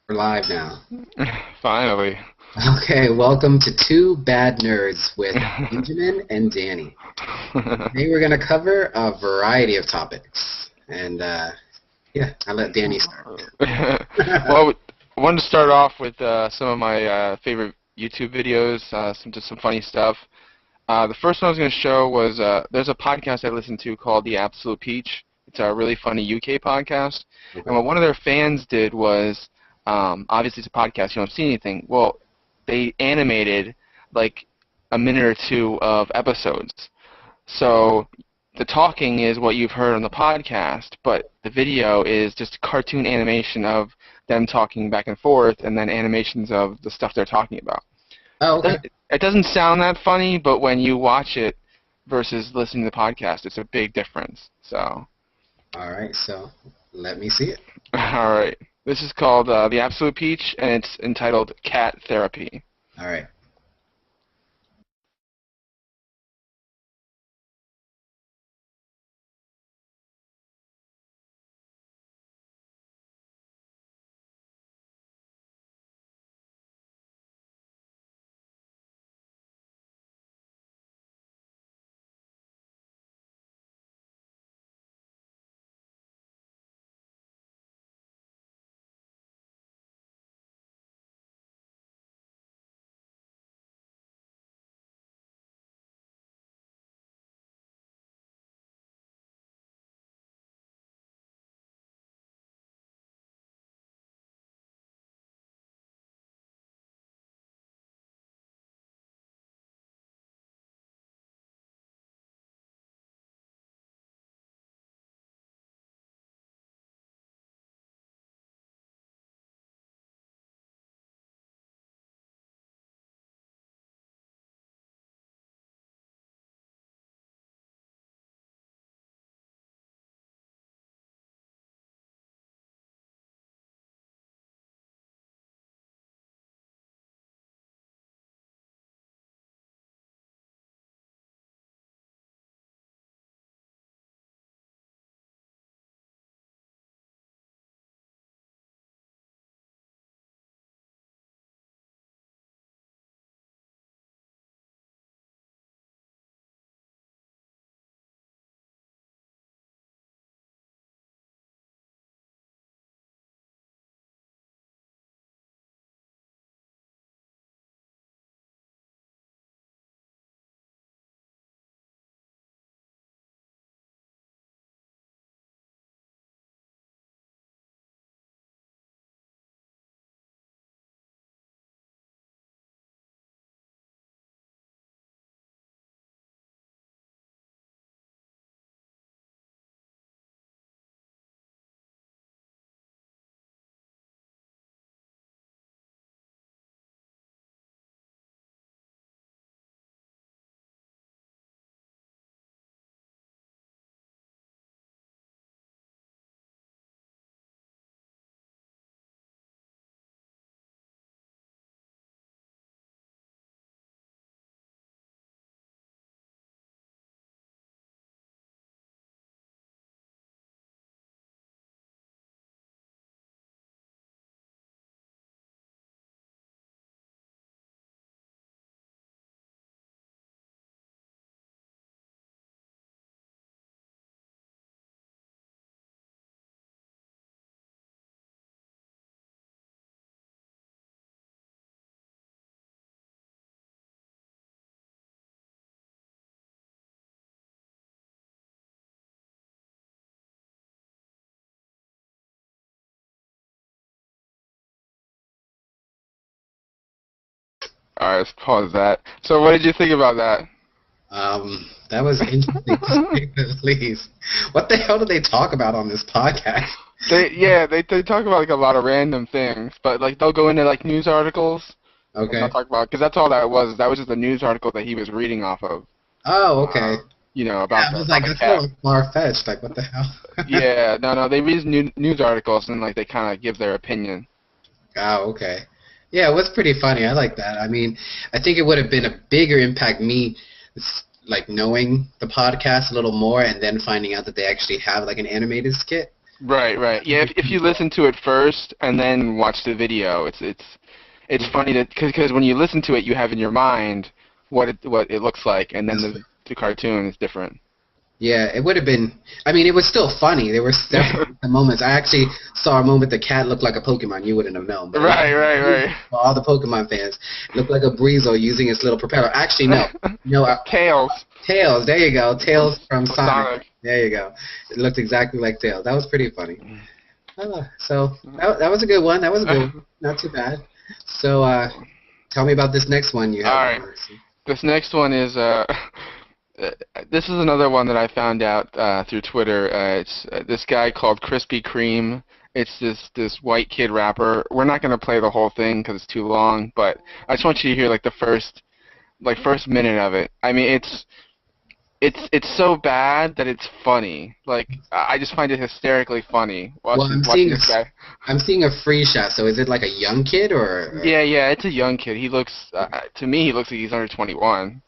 We're live now. Finally. Okay, welcome to Two Bad Nerds with Benjamin and Danny. Today we're going to cover a variety of topics. And, I'll let Danny start. Well, I wanted to start off with some of my favorite YouTube videos, some funny stuff. The first one I was going to show was there's a podcast I listen to called The Absolute Peach. It's a really funny UK podcast. Okay. And what one of their fans did was, obviously it's a podcast, you don't see anything. Well, they animated like a minute or two of episodes. So the talking is what you've heard on the podcast, but the video is just cartoon animation of them talking back and forth, and then animations of the stuff they're talking about. Oh, okay. It doesn't sound that funny, but when you watch it versus listening to the podcast, it's a big difference. So. All right, so let me see it. All right. This is called The Absolute Peach, and it's entitled Cat Therapy. All right. All right, let's pause that. So what did you think about that? That was interesting to say the least. What the hell do they talk about on this podcast? They talk about like a lot of random things, but like they'll go into like news articles. Okay. I'll talk about because that's all that was. That was just a news article that he was reading off of. Oh, okay. About I was like, that's a little far-fetched. Like, what the hell? Yeah, no, they read news articles and like they kind of give their opinion. Oh, okay. Yeah, it was pretty funny. I like that. I mean, I think it would have been a bigger impact me, like knowing the podcast a little more and then finding out that they actually have like an animated skit. Right, right. Yeah, if you listen to it first and then watch the video, it's funny that because when you listen to it, you have in your mind what it looks like, and then the cartoon is different. Yeah, it would have been. I mean, it was still funny. There were definitely some moments. I actually saw a moment the cat looked like a Pokemon. You wouldn't have known, but it Right, right, right. for all the Pokemon fans, it looked like a Breezo using its little propeller. Actually, no, no, Tails Tails. There you go, Tails from from Sonic. Sonic. There you go. It looked exactly like Tails. That was pretty funny. So that was a good one. That was a good one. Not too bad. So tell me about this next one you All have. right. This next one is this is another one that I found out through Twitter. It's this guy called Krispy Kreme. It's this white kid rapper. We're not gonna play the whole thing because it's too long, but I just want you to hear like the first minute of it. I mean, it's so bad that it's funny. Like I just find it hysterically funny Well, watching this guy. I'm seeing a free shot. So is it like a young kid or? Yeah, yeah, it's a young kid. He looks to me he looks like he's under 21.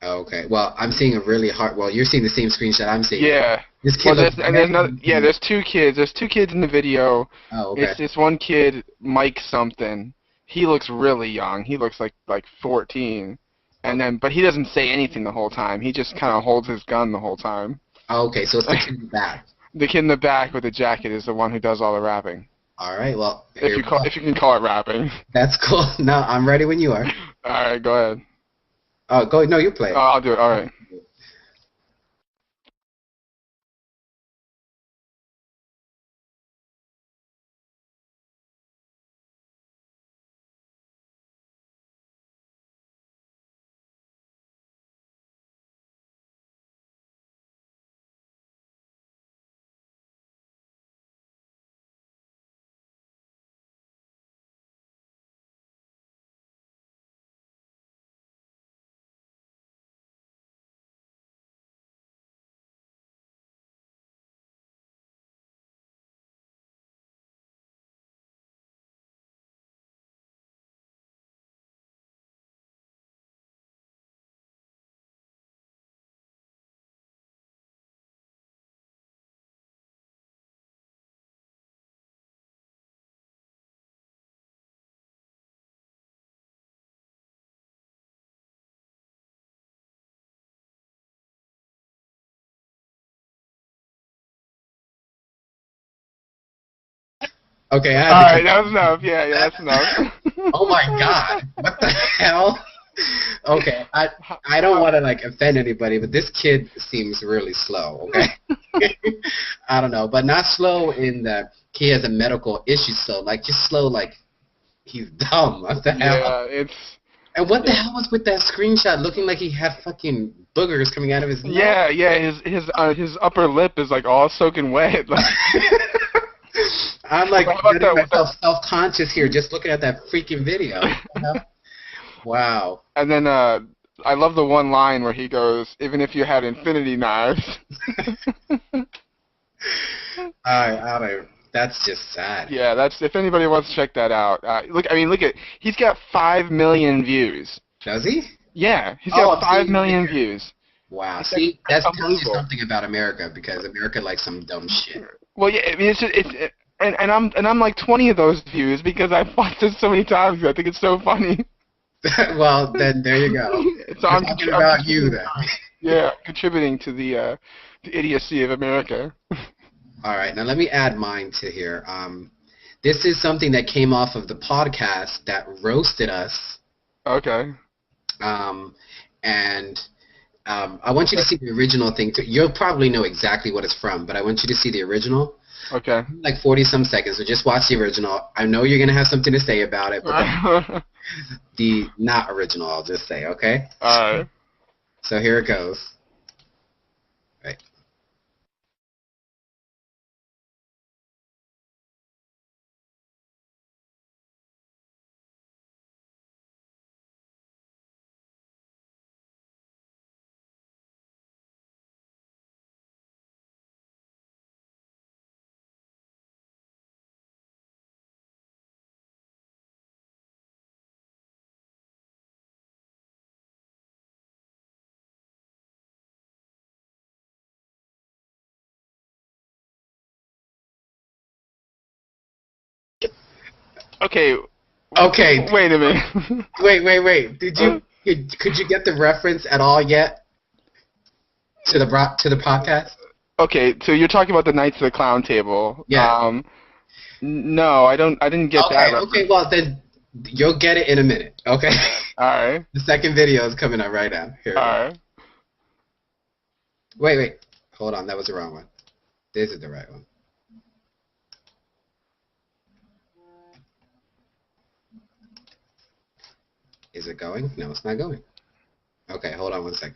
Oh, okay. Well, I'm seeing a really hard. Well, you're seeing the same screenshot I'm seeing. Yeah. This kid Well, looks there's another. Yeah, there's two kids. There's two kids in the video. Oh, okay. It's this one kid, Mike something. He looks really young. He looks like 14. And then, but he doesn't say anything the whole time. He just kind of holds his gun the whole time. Oh, okay. So it's the kid in the back. The kid in the back with the jacket is the one who does all the rapping. All right. Well, If you can call it rapping. That's cool. No, I'm ready when you are. All right, go ahead. Oh, go. No, you play. Oh, I'll do it. All right. Okay. I All had to right, that was enough. Yeah, yeah, that's enough. Oh my God! What the hell? Okay, I don't want to like offend anybody, but this kid seems really slow. Okay, I don't know, but not slow in the he has a medical issue. Slow, like just slow, like he's dumb. What the hell? Yeah, it's. And what the hell was with that screenshot? Looking like he had fucking boogers coming out of his neck. Yeah, yeah. His upper lip is like all soaking wet. Like, I'm like How about getting that- myself self-conscious here just looking at that freaking video. Wow. and then I love the one line where he goes, "Even if you had infinity knives." I don't. That's just sad. Yeah, that's if anybody wants to check that out. Look, I mean, look at he's got 5 million views. Does he? Yeah, he's Oh, got I'm 5 seeing million it here. views. Wow. That's See, that tells you unbelievable. something about America because America likes some dumb shit. Well, yeah, I mean, and I'm like 20 of those views because I've watched it so many times. I think it's so funny. Well, then there you go. So I'm talking about you then. Yeah, contributing to the idiocy of America. All right, now let me add mine to here. This is something that came off of the podcast that roasted us, Okay. and I want you to see the original thing. Too. You'll probably know exactly what it's from, but I want you to see the original. Okay. Like 40-some seconds, so just watch the original. I know you're going to have something to say about it, but the not original, I'll just say, okay? All right. So here it goes. Right. Okay. Okay. Wait a minute. Wait. Could you get the reference at all yet to the podcast? Okay, so you're talking about the Knights of the Clown Table. Yeah. No, I didn't get that reference. Okay. Well, then you'll get it in a minute. Okay. All right. The second video is coming up right now. Here. All right. Wait. Hold on. That was the wrong one. This is the right one. Is it going? No, it's not going. Okay, hold on 1 second.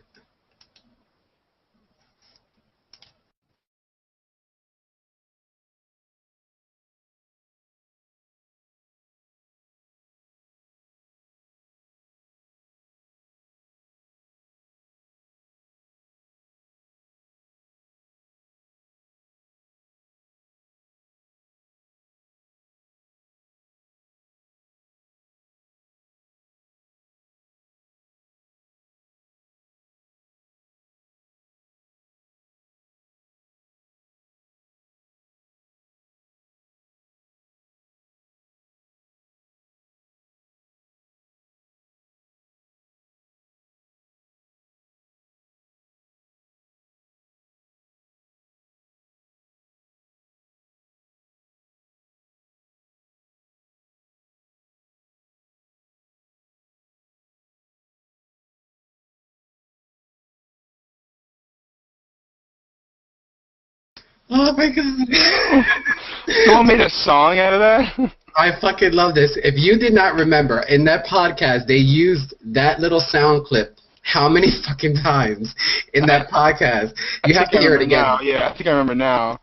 Oh my god. Someone made a song out of that? I fucking love this. If you did not remember, in that podcast, they used that little sound clip how many fucking times in that podcast? You have to hear it again. Now. Yeah, I think I remember now.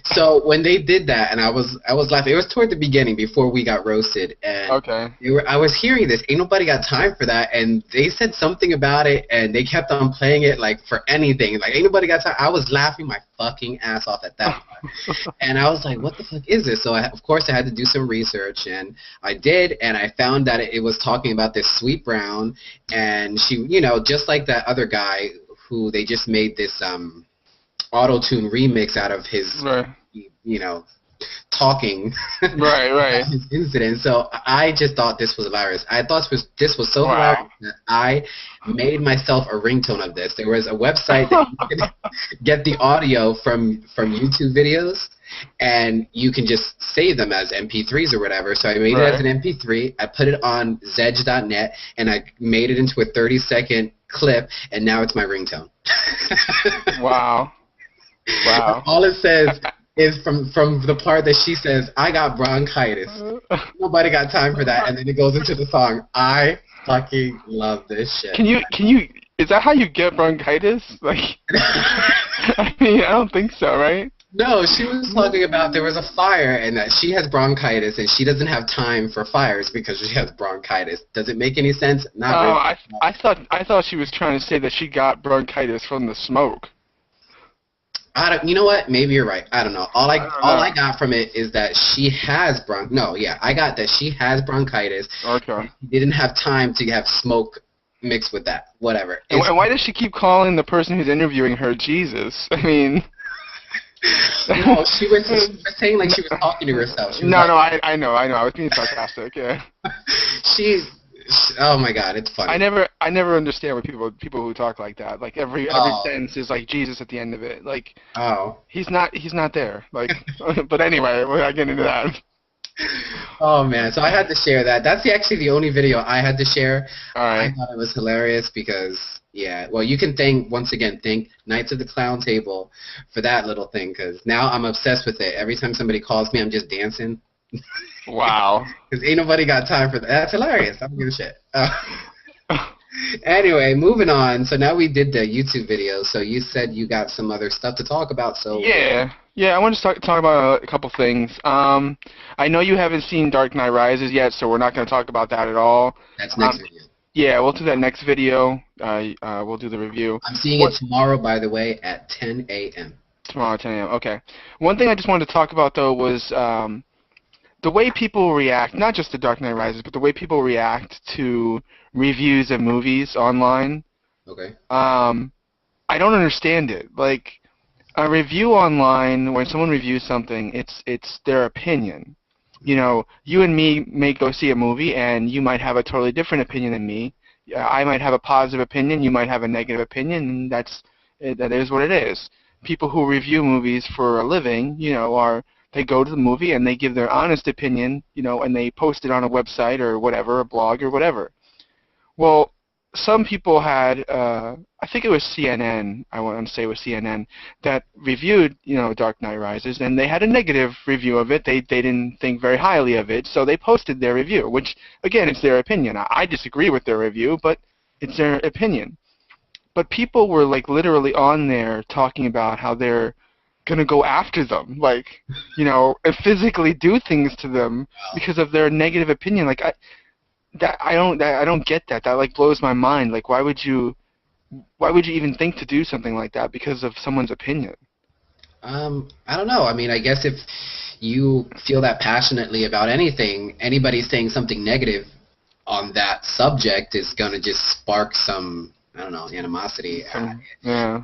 So when they did that, and I was laughing. It was toward the beginning before we got roasted, and okay. I was hearing this. Ain't nobody got time for that, and they said something about it, and they kept on playing it like for anything. Like ain't nobody got time. I was laughing my fucking ass off at that part, and I was like, what the fuck is this? So of course I had to do some research, and I did, and I found that it was talking about this Sweet Brown, and she, just like that other guy who they just made this auto-tune remix out of his, right. Talking right. his incident. So I just thought this was hilarious. I thought this was so hilarious that I made myself a ringtone of this. There was a website that you could get the audio from YouTube videos, and you can just save them as MP3s or whatever. So I made it as an MP3. I put it on Zedge.net, and I made it into a 30-second clip, and now it's my ringtone. Wow. All it says is from the part that she says, I got bronchitis. Nobody got time for that. And then it goes into the song. I fucking love this shit. Can you, is that how you get bronchitis? Like, I mean, I don't think so, right? No, she was talking about there was a fire and that she has bronchitis and she doesn't have time for fires because she has bronchitis. Does it make any sense? Not really. I thought she was trying to say that she got bronchitis from the smoke. You know what? Maybe you're right. I don't know. All I got from it is that she has I got that she has bronchitis. Okay. She didn't have time to have smoke mixed with that. Whatever. And why does she keep calling the person who's interviewing her Jesus? I mean. No, she was saying like she was talking to herself. I know. I was being sarcastic. Yeah. Oh my God, it's funny. I never understand what people who talk like that. Like every sentence is like Jesus at the end of it. Like he's not there. Like but anyway, we're not getting into that. Oh man, so I had to share that. That's actually the only video I had to share. All right. I thought it was hilarious because well, you can thank Knights of the Clown Table for that little thing because now I'm obsessed with it. Every time somebody calls me, I'm just dancing. Wow. Because ain't nobody got time for that. That's hilarious. I don't give a shit. Anyway, moving on. So now we did the YouTube video. So you said you got some other stuff to talk about. So yeah. I want to talk about a couple things. I know you haven't seen Dark Knight Rises yet, so we're not going to talk about that at all. That's next video. Yeah, we'll do that next video. We'll do the review. I'm seeing it tomorrow, by the way, at 10 a.m. Tomorrow at 10 a.m. Okay. One thing I just wanted to talk about though was the way people react, not just to Dark Knight Rises, but the way people react to reviews of movies online. Okay. I don't understand it. Like, a review online, when someone reviews something, it's their opinion. you and me may go see a movie, and you might have a totally different opinion than me. I might have a positive opinion, you might have a negative opinion, and that is what it is. People who review movies for a living, they go to the movie and they give their honest opinion, and they post it on a website or whatever, a blog or whatever. Well, some people had, I think it was CNN, I want to say it was CNN, that reviewed, Dark Knight Rises, and they had a negative review of it. They didn't think very highly of it, so they posted their review, which, again, it's their opinion. I disagree with their review, but it's their opinion. But people were, literally on there talking about how they're going to go after them, and physically do things to them because of their negative opinion. I don't get that. That blows my mind. Why would you even think to do something like that because of someone's opinion? I don't know. I mean, I guess if you feel that passionately about anything, anybody saying something negative on that subject is going to just spark some, I don't know, animosity. Yeah.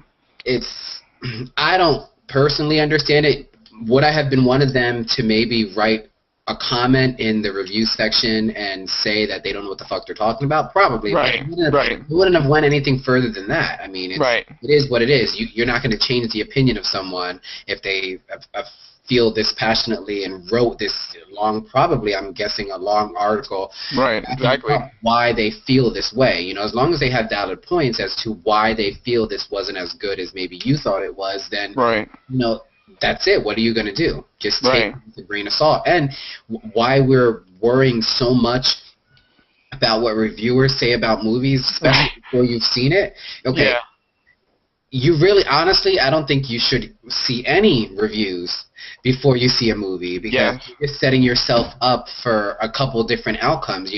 I don't personally understand it. Would I have been one of them to maybe write a comment in the review section and say that they don't know what the fuck they're talking about? Probably. Right. It wouldn't have went anything further than that. I mean, it is what it is. You're not going to change the opinion of someone if they feel this passionately and wrote this long, probably, I'm guessing, a long article. Right, exactly. Why they feel this way. As long as they have valid points as to why they feel this wasn't as good as maybe you thought it was, then, that's it. What are you going to do? Just take it with a grain of salt. And why we're worrying so much about what reviewers say about movies, especially before you've seen it. Okay. Yeah. You really, honestly, I don't think you should see any reviews before you see a movie, because you're just setting yourself up for a couple different outcomes,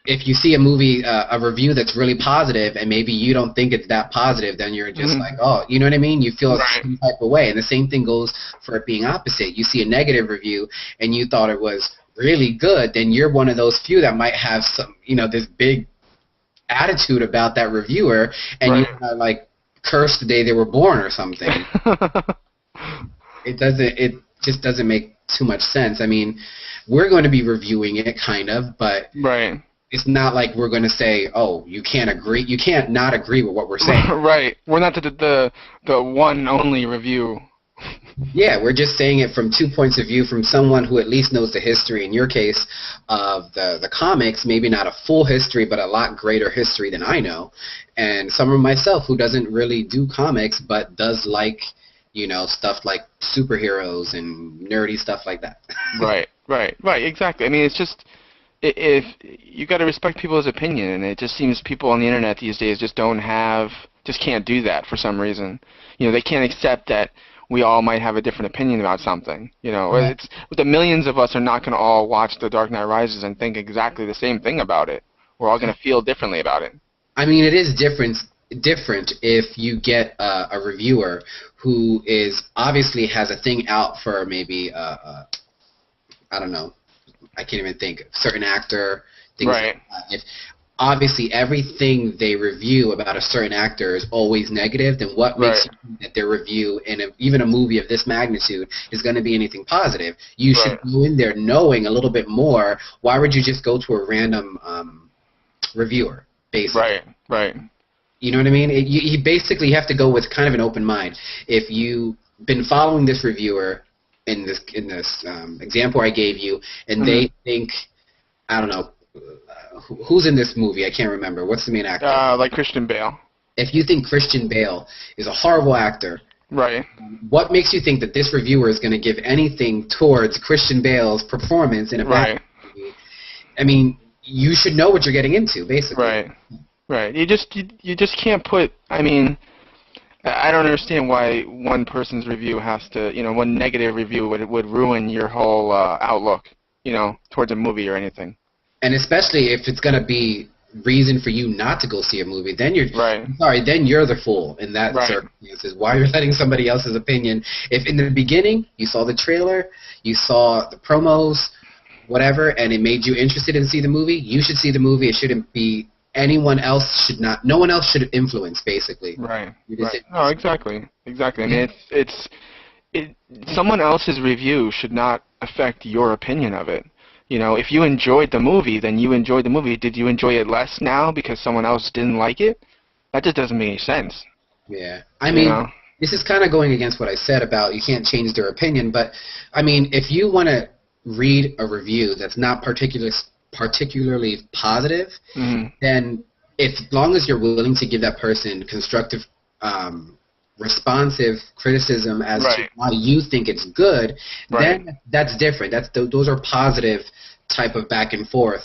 If you see a movie, a review that's really positive, and maybe you don't think it's that positive, then you're just oh, you know what I mean? You feel some type of way. And the same thing goes for it being opposite. You see a negative review, and you thought it was really good, then you're one of those few that might have some, this big attitude about that reviewer, and you curse the day they were born or something. It just doesn't make too much sense. I mean, we're going to be reviewing it, kind of, but it's not like we're going to say, oh, you can't agree. You can't not agree with what we're saying. Right. We're not the one only review. Yeah, we're just saying it from 2 points of view, from someone who at least knows the history, in your case, of the comics, maybe not a full history, but a lot greater history than I know, and someone myself who doesn't really do comics, but does like, stuff like superheroes and nerdy stuff like that. Right, exactly. I mean, it's just, if you got to respect people's opinion, and it just seems people on the internet these days just can't do that for some reason. They can't accept that we all might have a different opinion about something. It's the millions of us are not going to all watch The Dark Knight Rises and think exactly the same thing about it. We're all going to feel differently about it. I mean, it is different if you get a reviewer who obviously has a thing out for maybe I don't know, I can't even think, certain actor, things like that. If obviously everything they review about a certain actor is always negative, then what makes you think that their review in even a movie of this magnitude is going to be anything positive? You should go in there knowing a little bit more. Why would you just go to a random reviewer, basically? Right. You know what I mean? You basically have to go with kind of an open mind. If you've been following this reviewer in this example I gave you, and they think, I don't know, who's in this movie? I can't remember. What's the main actor? Like Christian Bale. If you think Christian Bale is a horrible actor, what makes you think that this reviewer is going to give anything towards Christian Bale's performance in a bad movie? I mean, you should know what you're getting into, basically. Right. You just can't put. I mean, I don't understand why one person's review has to, one negative review would ruin your whole outlook, towards a movie or anything. And especially if it's going to be reason for you not to go see a movie, then you're then you're the fool in that circumstances. Why you're letting somebody else's opinion? If in the beginning you saw the trailer, you saw the promos, whatever, and it made you interested in see the movie, you should see the movie. It shouldn't be anyone else should not. No one else should influence, basically. Right. No, exactly. I mean, it's someone else's review should not affect your opinion of it. You know, if you enjoyed the movie, then you enjoyed the movie. Did you enjoy it less now because someone else didn't like it? That just doesn't make any sense. Yeah. I mean, this is kind of going against what I said about you can't change their opinion, but, I mean, if you want to read a review that's not particularly positive, then as long as you're willing to give that person constructive, responsive criticism as to why you think it's good, then that's different. Those are positive type of back and forth,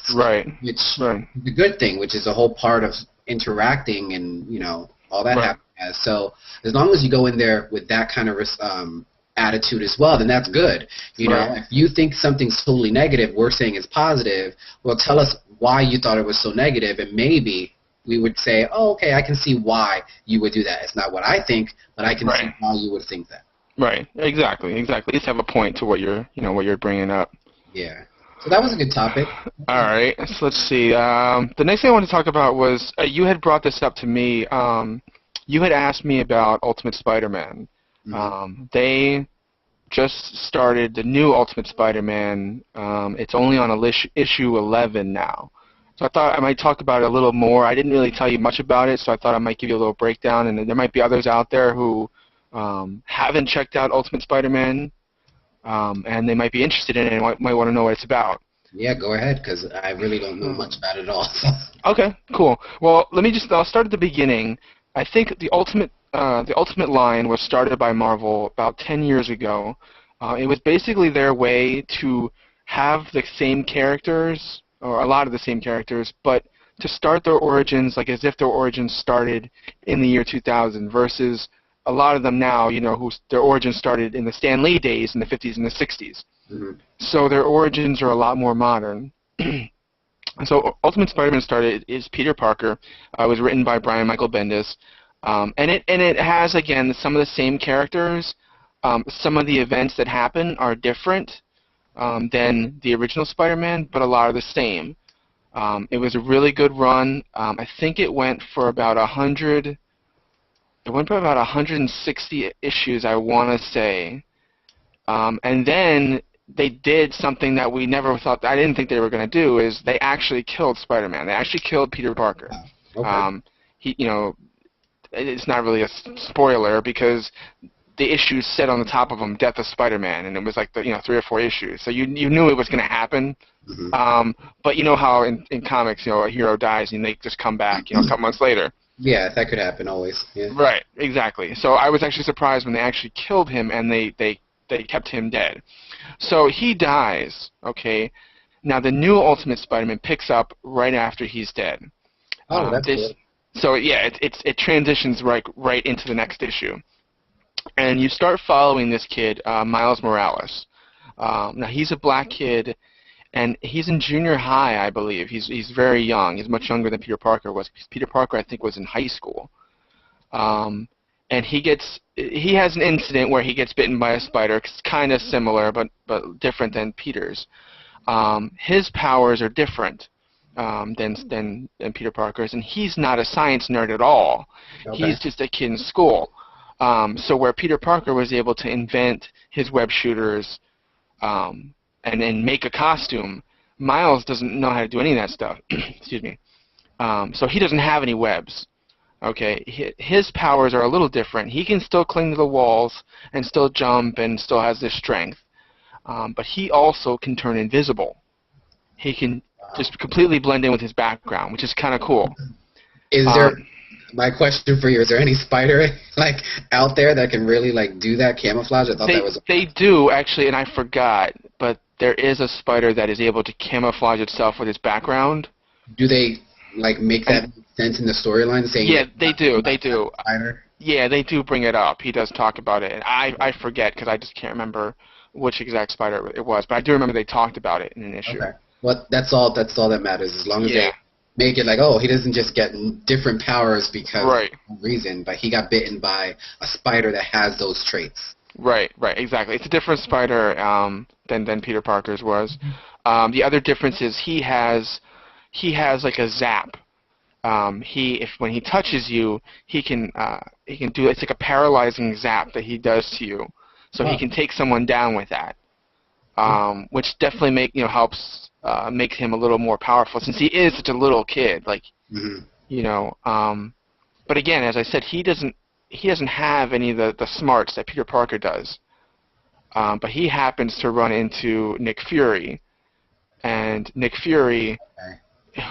which is a good thing, which is a whole part of interacting and, you know, all that happens. So as long as you go in there with that kind of attitude as well, then that's good. You know, if you think something's totally negative, we're saying it's positive, well, tell us why you thought it was so negative, and maybe we would say, oh, okay, I can see why you would do that. It's not what I think, but I can see why you would think that. Right. Exactly. At least have a point to what you're bringing up. Yeah. So that was a good topic. All right. So let's see. The next thing I wanted to talk about was you had brought this up to me. You had asked me about Ultimate Spider-Man. They just started the new Ultimate Spider-Man. It's only on issue 11 now. So I thought I might talk about it a little more. I didn't really tell you much about it, so I thought I might give you a little breakdown. And there might be others out there who haven't checked out Ultimate Spider-Man, and they might be interested in it and might want to know what it's about. Yeah, go ahead, because I really don't know much about it at all. Okay, cool. Well, I'll start at the beginning. I think the Ultimate line was started by Marvel about 10 years ago. It was basically their way to have the same characters, or a lot of the same characters, but to start their origins like as if their origins started in the year 2000 versus a lot of them now, you know, their origins started in the Stan Lee days in the 50s and the 60s. So their origins are a lot more modern. So Ultimate Spider-Man is Peter Parker. It was written by Brian Michael Bendis. And it has, again, some of the same characters. Some of the events that happen are different than the original Spider-Man, but a lot are the same. It was a really good run. I think it went for about 100. It went for about 160 issues, I want to say. And then they did something that we never thought. I didn't think they were going to do. Is they actually killed Spider-Man. They actually killed Peter Parker. Okay. It's not really a spoiler because the issues said on the top of them, "Death of Spider-Man," and it was like 3 or 4 issues. So you knew it was going to happen. But you know how in comics, a hero dies and they just come back, a couple months later. Yeah, that could happen always. Yeah. Right, exactly. So I was actually surprised when they actually killed him and they kept him dead. So he dies. Okay. Now the new Ultimate Spider-Man picks up right after he's dead. Oh, that's good. So yeah, it transitions right into the next issue, and you start following this kid, Miles Morales. Now he's a black kid, and he's in junior high, I believe. He's very young. He's much younger than Peter Parker was. Peter Parker, I think, was in high school. And he has an incident where he gets bitten by a spider. It's kind of similar, but different than Peter's. His powers are different than Peter Parker's, and he's not a science nerd at all. Okay. He's just a kid in school. So where Peter Parker was able to invent his web shooters and make a costume, Miles doesn't know how to do any of that stuff. Excuse me. So he doesn't have any webs. Okay, his powers are a little different. He can still cling to the walls and still jump and still has this strength. But he also can turn invisible. He can just completely blend in with his background, which is kind of cool. Is there, my question for you, is there any spider out there that can really do that camouflage? I thought that was... They do, actually, and I forgot, but there is a spider that is able to camouflage itself with its background. Do they make that make sense in the storyline? Yeah, they do. Spider? Yeah, they do bring it up. He does talk about it. And I forget because I just can't remember which exact spider it was, but I do remember they talked about it in an issue. Okay. Well, that's all that matters. As long as they make it he doesn't just get different powers because of no reason, but he got bitten by a spider that has those traits. Right, exactly. It's a different spider than Peter Parker's was. The other difference is he has a zap. When he touches you, he can do it's like a paralyzing zap that he does to you. So he can take someone down with that. which definitely helps make him a little more powerful since he is such a little kid. Like, Mm-hmm. you know, but again, as I said, he doesn't have any of the smarts that Peter Parker does. But he happens to run into Nick Fury, and Nick Fury,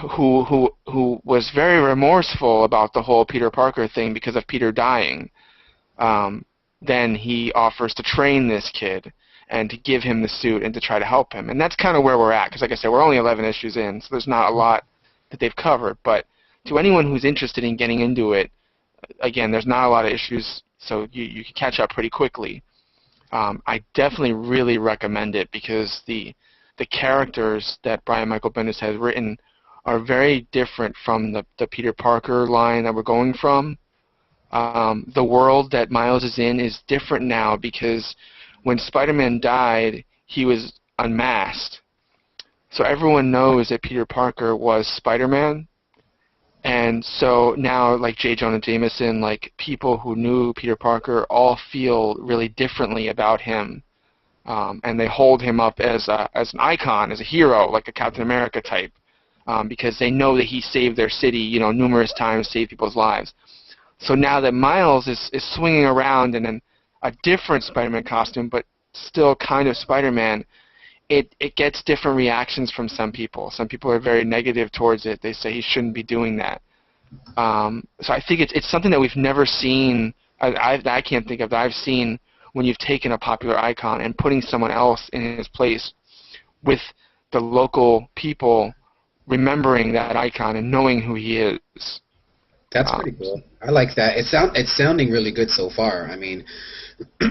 who was very remorseful about the whole Peter Parker thing because of Peter dying. Then he offers to train this kid and to give him the suit and to try to help him. And that's kind of where we're at, because like I said, we're only 11 issues in, so there's not a lot that they've covered. But to anyone who's interested in getting into it, again, there's not a lot of issues, so you can catch up pretty quickly. I definitely really recommend it because the characters that Brian Michael Bendis has written are very different from the Peter Parker line that we're going from. The world that Miles is in is different now because when Spider-Man died, he was unmasked. So everyone knows that Peter Parker was Spider-Man. And so now, like J. Jonah Jameson, like people who knew Peter Parker all feel really differently about him. And they hold him up as an icon, as a hero, like a Captain America type, because they know that he saved their city, numerous times, saved people's lives. So now that Miles is swinging around in a different Spider-Man costume, but still kind of Spider-Man, it gets different reactions from some people. Some people are very negative towards it. They say he shouldn't be doing that. So I think it's something that we've never seen. I can't think of that I've seen when you've taken a popular icon and putting someone else in his place with the local people remembering that icon and knowing who he is. That's pretty cool. I like that. It's sounding really good so far. I mean,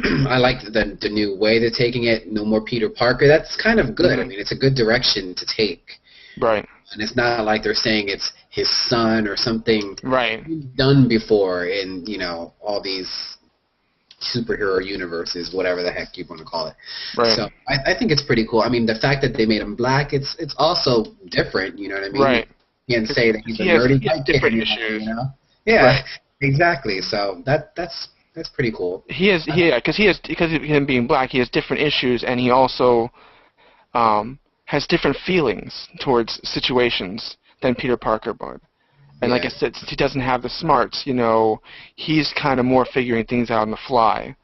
I like the new way they're taking it. No more Peter Parker. That's kind of good. Mm-hmm. I mean, it's a good direction to take. Right. And it's not like they're saying it's his son or something right. done before in, all these superhero universes, whatever the heck you want to call it. Right. So I think it's pretty cool. I mean, the fact that they made him black, it's also different, you know what I mean? Right. You can't say that he's a nerdy he has different issues. Yeah, right. Exactly. So that's pretty cool. Because of him being black, he has different issues, and he also has different feelings towards situations than Peter Parker would. And like I said, since he doesn't have the smarts, he's kind of more figuring things out on the fly.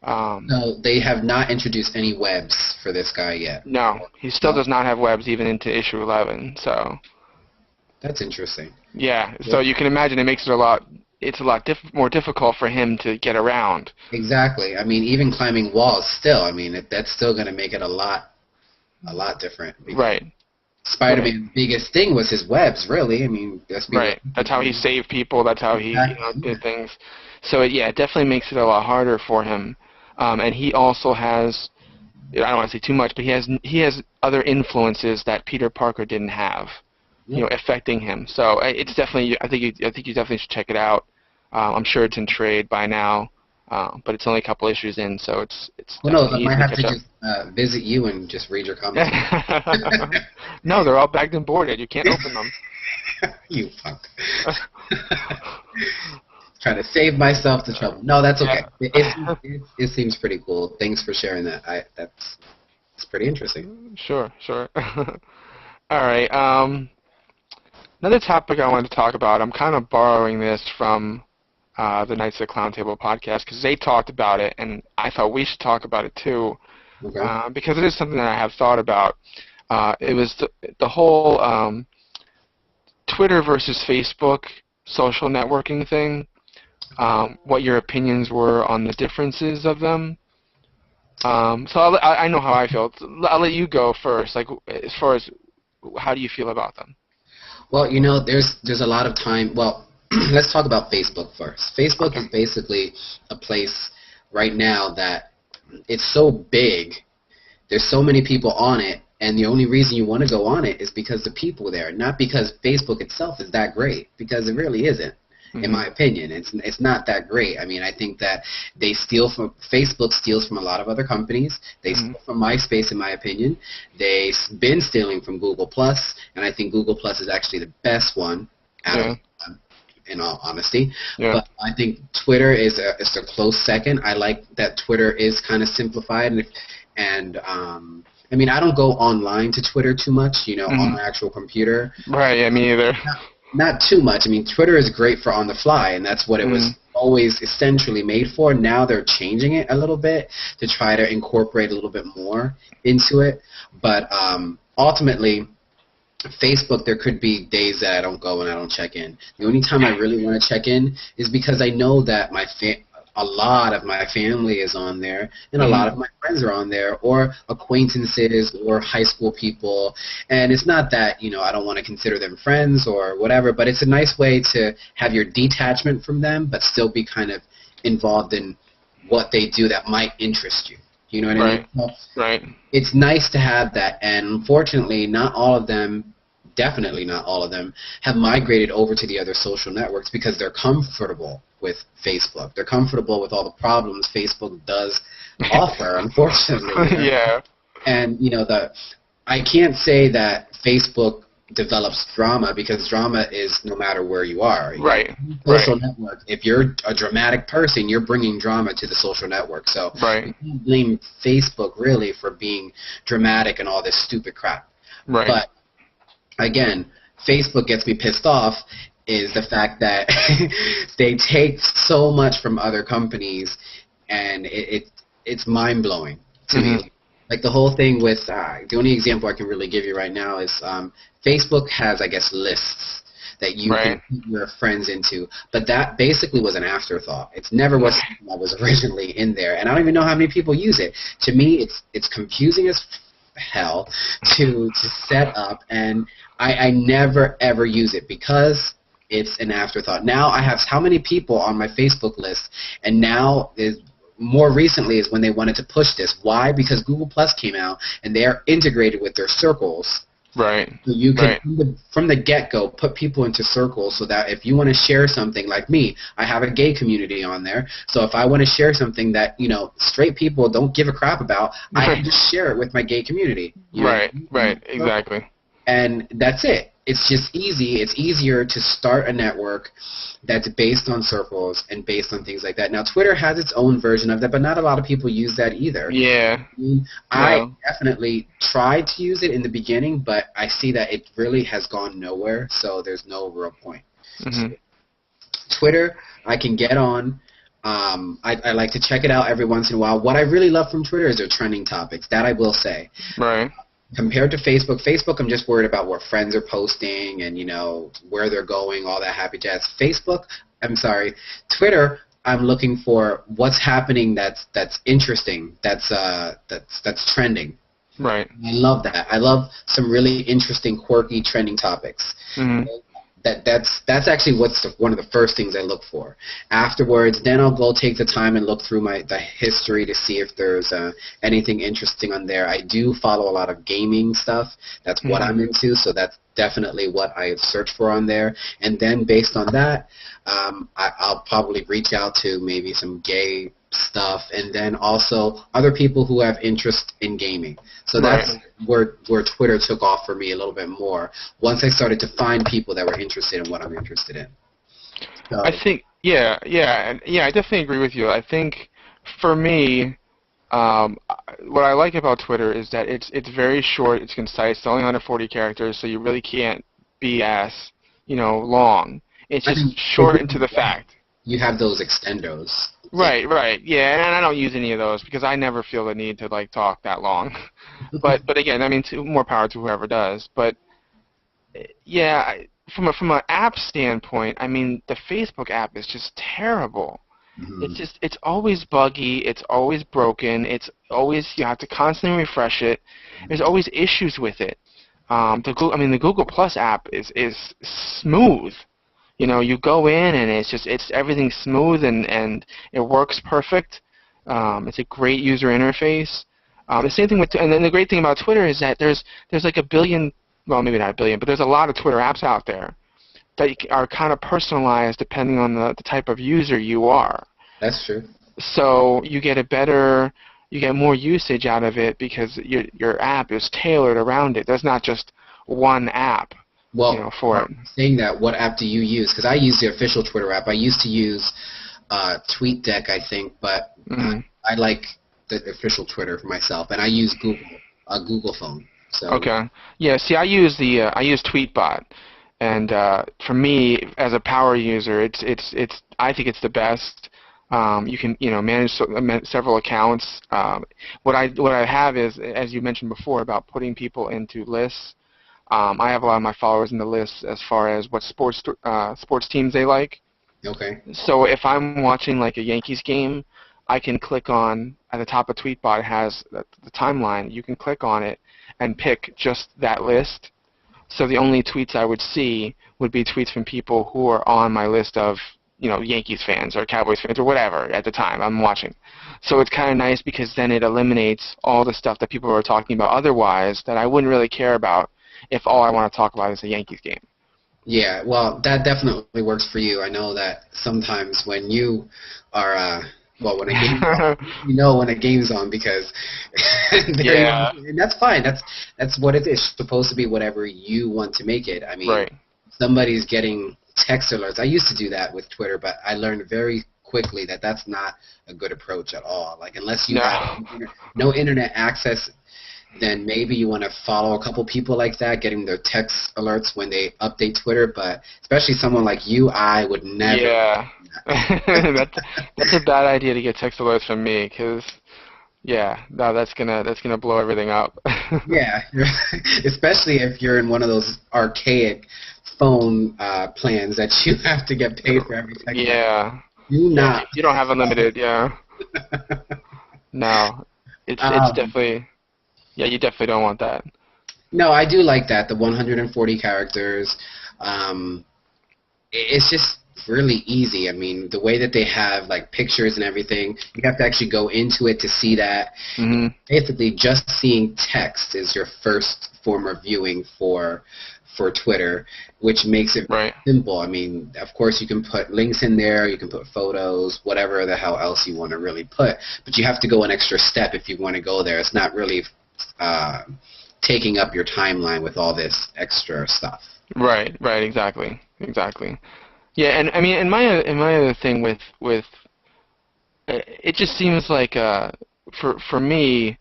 No, they have not introduced any webs for this guy yet. No, he still does not have webs even into issue 11. So that's interesting. Yeah, so you can imagine it makes it a lot more difficult for him to get around. Exactly. I mean, even climbing walls still, I mean, that's still going to make it a lot different. Right. Spider-Man's biggest thing was his webs, really. I mean, right. That's how he saved people. That's how he did things. So, it definitely makes it a lot harder for him. And he also has, I don't want to say too much, but he has other influences that Peter Parker didn't have. Affecting him. So it's definitely. I think you definitely should check it out. I'm sure it's in trade by now, but it's only a couple issues in, so it's. Well, no, I might have to just visit you and just read your comics. No, they're all bagged and boarded. You can't open them. You punk. Trying to save myself the trouble. No, that's okay. Yeah. It seems pretty cool. Thanks for sharing that. That's pretty interesting. Sure. All right. Another topic I wanted to talk about, I'm kind of borrowing this from the Knights of the Clown Table podcast because they talked about it, and I thought we should talk about it too, because it is something that I have thought about. It was the whole Twitter versus Facebook social networking thing, what your opinions were on the differences of them. So I know how I feel. I'll let you go first. Like, as far as how do you feel about them? Well, there's a lot of time. Well, let's talk about Facebook first. Facebook is basically a place right now that it's so big. There's so many people on it, and the only reason you want to go on it is because the people there, not because Facebook itself is that great, because it really isn't. In my opinion, it's not that great. I mean, I think that Facebook steals from a lot of other companies. They steal from MySpace, in my opinion. They've been stealing from Google Plus, and I think Google Plus is actually the best one out of them, in all honesty. But I think Twitter is a close second. I like that Twitter is kind of simplified, and And I mean, I don't go online to Twitter too much, you know, on my actual computer. Right, yeah, me either. Not too much. I mean, Twitter is great for on the fly, and that's what it was always essentially made for. Now they're changing it a little bit to try to incorporate a little bit more into it. But ultimately, Facebook, there could be days that I don't go and I don't check in. The only time I really want to check in is because I know that a lot of my family is on there, and a lot of my friends are on there, or acquaintances, or high school people. And it's not that, you know, I don't want to consider them friends or whatever, but it's a nice way to have your detachment from them, but still be kind of involved in what they do that might interest you. You know what I mean? Well, right. It's nice to have that, and unfortunately, not all of them, definitely not all of them, have migrated over to the other social networks because they're comfortable with Facebook. They're comfortable with all the problems Facebook does offer, unfortunately. You know? Yeah. And, you know, I can't say that Facebook develops drama, because drama is no matter where you are. Right. Social network, if you're a dramatic person, you're bringing drama to the social network. So you can't blame Facebook really for being dramatic and all this stupid crap. Right. But again, Facebook gets me pissed off is the fact that they take so much from other companies, and it's mind-blowing to me. Like the whole thing with, the only example I can really give you right now is Facebook has, I guess, lists that you can put your friends into, but that basically was an afterthought. It's never was something that was originally in there, and I don't even know how many people use it. To me, it's confusing as hell to set up, and I never ever use it because it's an afterthought. Now I have how many people on my Facebook list, and now more recently is when they wanted to push this. Why? Because Google Plus came out, and they're integrated with their circles. Right. So you can, from the get-go, put people into circles so that if you want to share something, like me, I have a gay community on there, so if I want to share something that, you know, straight people don't give a crap about, I can just share it with my gay community. Right, exactly. And that's it. It's just easy. It's easier to start a network that's based on circles and based on things like that. Now, Twitter has its own version of that, but not a lot of people use that either. Yeah. I definitely tried to use it in the beginning, but I see that it really has gone nowhere, so there's no real point. So, Twitter, I can get on. I like to check it out every once in a while. What I really love from Twitter is their trending topics. That I will say. Right. Compared to Facebook, I'm just worried about what friends are posting and, you know, where they're going, all that happy jazz. Twitter, I'm looking for what's happening that's interesting, that's trending. Right. I love that. I love some really interesting, quirky, trending topics. That's actually one of the first things I look for. Afterwards, then I'll go take the time and look through the history to see if there's anything interesting on there. I do follow a lot of gaming stuff. That's what I'm into, so that's definitely what I search for on there. And then based on that, I'll probably reach out to maybe some gay stuff, and then also other people who have interest in gaming. So that's where Twitter took off for me a little bit more, once I started to find people that were interested in what I'm interested in. So, I think, I definitely agree with you. I think for me, what I like about Twitter is that it's very short, it's concise, it's only 140 characters, so you really can't be as, you know, long. It's just short and to the fact. You have those extendos. Right, yeah, and I don't use any of those because I never feel the need to like talk that long. But again, I mean, more power to whoever does. But yeah, from an app standpoint, I mean, the Facebook app is just terrible. It's always buggy, it's always broken, it's always, you have to constantly refresh it. There's always issues with it. The Google Plus app is smooth. You know, you go in and it's everything's smooth and it works perfect. It's a great user interface. The same thing and then the great thing about Twitter is that there's like a billion, well, maybe not a billion, but there's a lot of Twitter apps out there that are kind of personalized depending on the type of user you are. That's true. So you get more usage out of it because your app is tailored around it. There's not just one app. Well, you know, for it. Saying that, what app do you use? Because I use the official Twitter app. I used to use TweetDeck, I think, but I like the official Twitter for myself, and I use Google phone. So Okay. Yeah. See, I use Tweetbot, and for me, as a power user, it's I think it's the best. You can manage several accounts. What I have is, as you mentioned before, about putting people into lists. I have a lot of my followers in the list as far as what sports teams they like. okay, So if I'm watching like a Yankees game, I can click on at the top of Tweetbot. It has the timeline. You can click on it and pick just that list. So the only tweets I would see would be tweets from people who are on my list of Yankees fans or Cowboys fans or whatever at the time I'm watching. So it's kind of nice because then it eliminates all the stuff that people are talking about otherwise that I wouldn't really care about if all I want to talk about is a Yankees game. yeah. Well, that definitely works for you. I know that sometimes when you are well, when a game, when a game's on because Yeah. and that's fine. That's what it is. Supposed to be whatever you want to make it. I mean, Right. somebody's getting text alerts. I used to do that with Twitter, but I learned very quickly that that's not a good approach at all. Like unless you have no internet access, then maybe you want to follow a couple people like that, getting their text alerts when they update Twitter. But especially someone like you, I would never. Yeah. That's a bad idea to get text alerts from me because no, that's gonna blow everything up. Yeah, especially if you're in one of those archaic phone plans that you have to get paid for every text. Yeah. Do not. You don't have unlimited. Yeah. No. It's definitely. Yeah, you definitely don't want that. No, I do like that. The 140 characters. It's just really easy. I mean, the way that they have like pictures and everything, you have to actually go into it to see that. Mm-hmm. Basically, just seeing text is your first form of viewing for Twitter, which makes it simple. I mean, of course, you can put links in there, you can put photos, whatever the hell else you want to really put, but you have to go an extra step if you want to go there. It's not really taking up your timeline with all this extra stuff. Right, exactly. Yeah, and I mean, and my other thing with it just seems like for me,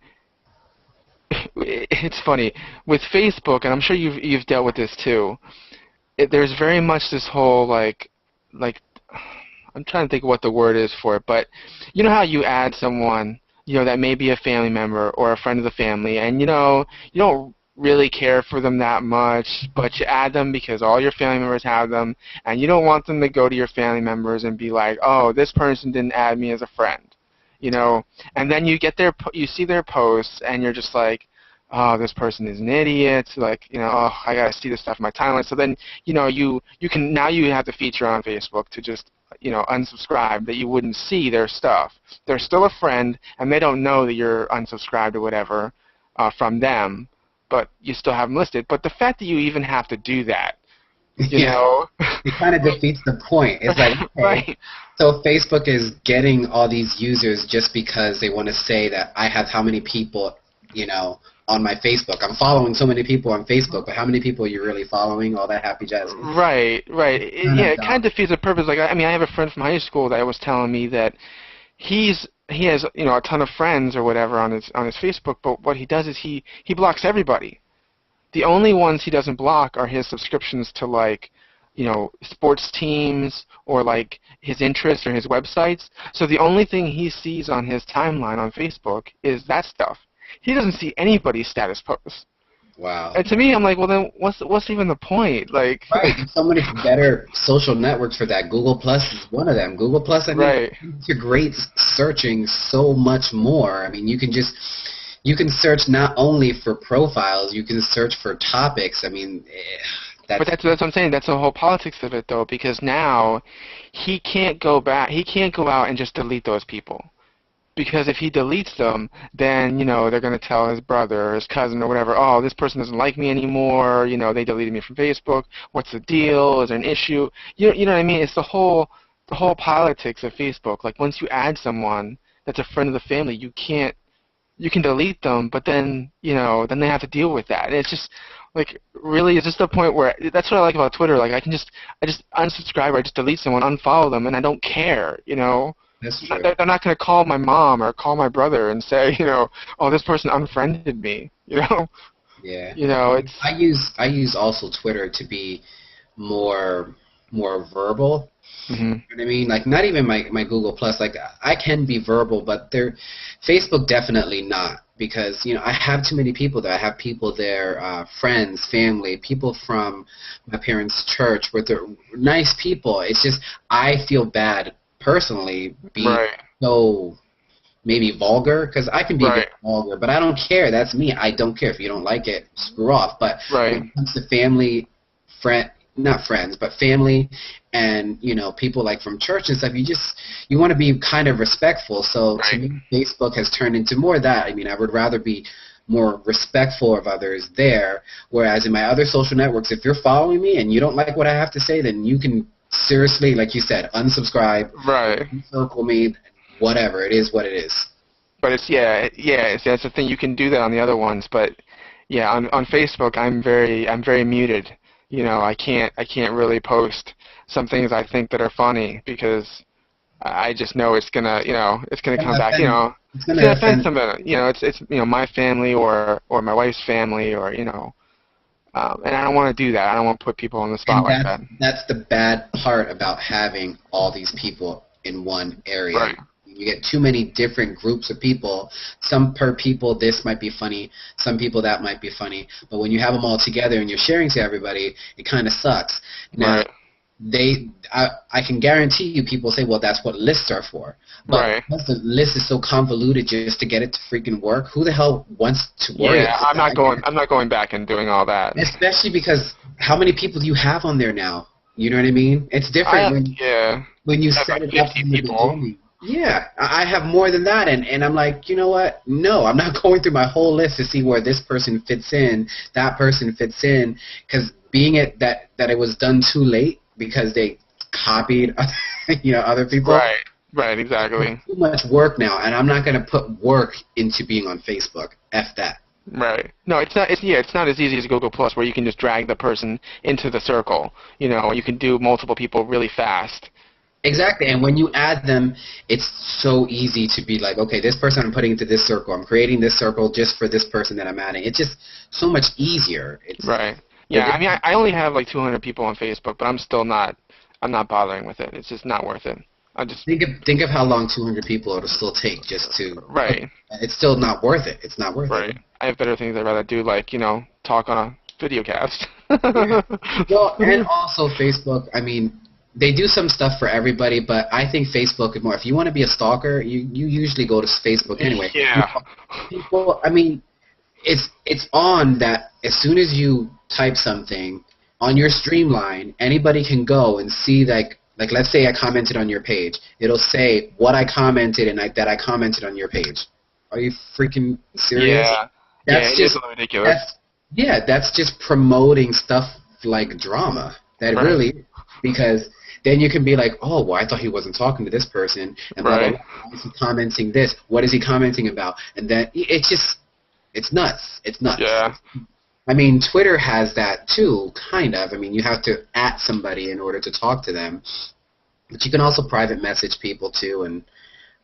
it's funny with Facebook, and I'm sure you've dealt with this too. There's very much this whole like I'm trying to think of what the word is for it, but you know how you add someone that may be a family member or a friend of the family, and you don't really care for them that much, but you add them because all your family members have them, and you don't want them to go to your family members and be like, oh, this person didn't add me as a friend, and then you see their posts, and you're just like, oh, this person is an idiot, like, oh, I gotta see this stuff in my timeline. So then, you have the feature on Facebook to just unsubscribe, that you wouldn't see their stuff. They're still a friend, and they don't know that you're unsubscribed or whatever from them, but you still have them listed. But the fact that you even have to do that, you know, it kind of defeats the point. It's like, okay, right. So Facebook is getting all these users just because they want to say that I have how many people, on my Facebook. I'm following so many people on Facebook, but how many people are you really following? All that happy jazz. Right. It kind of defeats the purpose. Like, I mean, I have a friend from high school that was telling me that he has a ton of friends or whatever on his Facebook, but what he does is he blocks everybody. The only ones he doesn't block are his subscriptions to like sports teams or like his interests or his websites. So the only thing he sees on his timeline on Facebook is that stuff. He doesn't see anybody's status posts. Wow. And to me, I'm like, well, then what's even the point? Like, right. There's so many better social networks for that. Google Plus is one of them. Google Plus, I mean, you're great searching so much more. I mean, you can search not only for profiles, you can search for topics. I mean, but that's what I'm saying. That's the whole politics of it, though, because now he can't go back. He can't go out and just delete those people. Because if he deletes them, then, they're going to tell his brother or his cousin or whatever, oh, this person doesn't like me anymore, they deleted me from Facebook, what's the deal, is there an issue? You know what I mean? It's the whole politics of Facebook. Like, once you add someone that's a friend of the family, you can delete them, but then, then they have to deal with that. And it's just, like, really, it's just the point where, that's what I like about Twitter. Like, I just unsubscribe or I just delete someone, unfollow them, and I don't care, That's true. They're not going to call my mom or call my brother and say, oh, this person unfriended me. Yeah. It's. I use also Twitter to be more verbal. Mm-hmm. You know what I mean? Like not even my Google Plus. Like I can be verbal, but Facebook definitely not, because I have too many people there. I have people there, friends, family, people from my parents' church, where they're nice people. It's just I feel bad personally being Right. so maybe vulgar, because I can be very Right. vulgar, but I don't care. That's me. I don't care. If you don't like it, screw off. But Right. when it comes to family, not friends, but family, and people like from church and stuff, you want to be kind of respectful. So Right. to me, Facebook has turned into more of that. I mean, I would rather be more respectful of others there, whereas in my other social networks, if you're following me and you don't like what I have to say, then you can seriously, like you said, unsubscribe, Right. circle me, whatever. It is what it is. But that's the thing. You can do that on the other ones, but yeah, on Facebook, I'm very muted. I can't really post some things I think that are funny, because I just know it's gonna come back. It's It's gonna gonna offend offend. somebody. It's my family or my wife's family, or and I don't want to do that. I don't want to put people on the spot And like that. that's the bad part about having all these people in one area. Right. You get too many different groups of people. Some per people, this might be funny. Some people, that might be funny. But when you have them all together and you're sharing to everybody, it kind of sucks. Now, Right. I can guarantee you people say, well, that's what lists are for. But Right. because the list is so convoluted just to get it to freaking work, who the hell wants to worry Yeah, about that? I'm not going back and doing all that. Especially because how many people do you have on there now? You know what I mean? It's different when you I have set like it up 50 from the people. beginning. Yeah, I have more than that, and I'm like, you know what? No, I'm not going through my whole list to see where this person fits in, that person fits in, because being it that it was done too late because they copied, other people. Right, exactly. Too much work now, and I'm not going to put work into being on Facebook. F that. Right. No, it's not. It's not as easy as Google Plus, where you can just drag the person into the circle. You can do multiple people really fast. Exactly, and when you add them, it's so easy to be like, okay, this person I'm putting into this circle. I'm creating this circle just for this person that I'm adding. It's just so much easier. Right. Yeah. I mean, I only have like 200 people on Facebook, but I'm not bothering with it. It's just not worth it. I just think of how long 200 people it'll still take just to. Right. It's still not worth it. It's not worth it. Right. I have better things I'd rather do, like talk on a video cast. Yeah. Well, and also Facebook. I mean, they do some stuff for everybody, but I think Facebook is more. If you want to be a stalker, you usually go to Facebook anyway. Yeah. People, I mean, it's on that as soon as you type something on your streamline, anybody can go and see like let's say I commented on your page. It'll say what I commented and that I commented on your page. Are you freaking serious? Yeah. That's just ridiculous. That's just promoting stuff like drama. That Right. really, because then you can be like, oh, well, I thought he wasn't talking to this person, and blah, blah, Right. blah. Why is he commenting this? What is he commenting about? And then it's nuts. It's nuts. Yeah. I mean, Twitter has that too, kind of. I mean, you have to @ somebody in order to talk to them, but you can also private message people too, and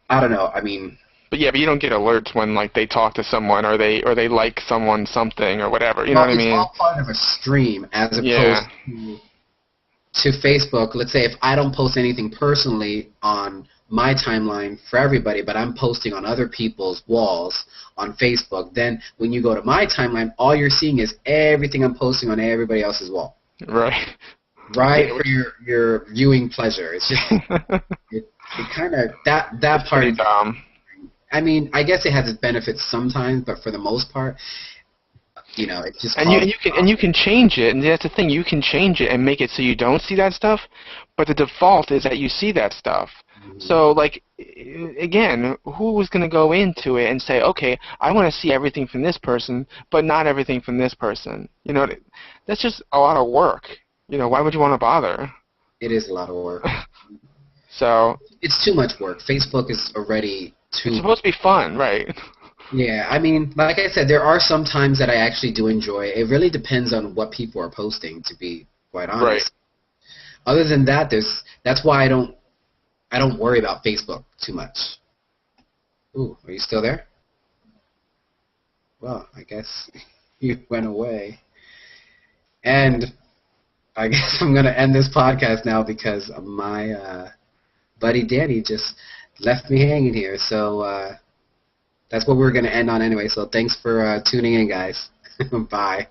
I don't know. I mean. But you don't get alerts when like they talk to someone or they like someone something or whatever. You know what I mean? It's all part of a stream as opposed to Facebook. Let's say if I don't post anything personally on my timeline for everybody, but I'm posting on other people's walls on Facebook, then when you go to my timeline, all you're seeing is everything I'm posting on everybody else's wall. Right. Right, for your viewing pleasure. It's just it kind of that part. Pretty dumb. I mean, I guess it has its benefits sometimes, but for the most part, it's just. And you can change it, and that's the thing. You can change it and make it so you don't see that stuff, but the default is that you see that stuff. Mm-hmm. So, like, again, who was going to go into it and say, okay, I want to see everything from this person, but not everything from this person? That's just a lot of work. Why would you want to bother? It is a lot of work. So. It's too much work. Facebook is already too. It's supposed to be fun, right? Yeah, I mean, like I said, there are some times that I actually do enjoy. It really depends on what people are posting, to be quite honest. Right. Other than that, that's why I don't I don't worry about Facebook too much. Ooh, are you still there? Well, I guess you went away. And I guess I'm going to end this podcast now because my buddy Danny just left me hanging here. So that's what we're going to end on anyway. So thanks for tuning in, guys. Bye.